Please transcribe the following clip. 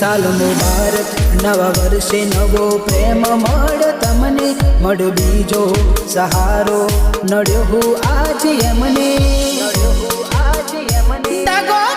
साल मुबारक नवा वर्षे नवो प्रेम मळ तमने मळ बीजो सहारो नड्यो आज यमने दगो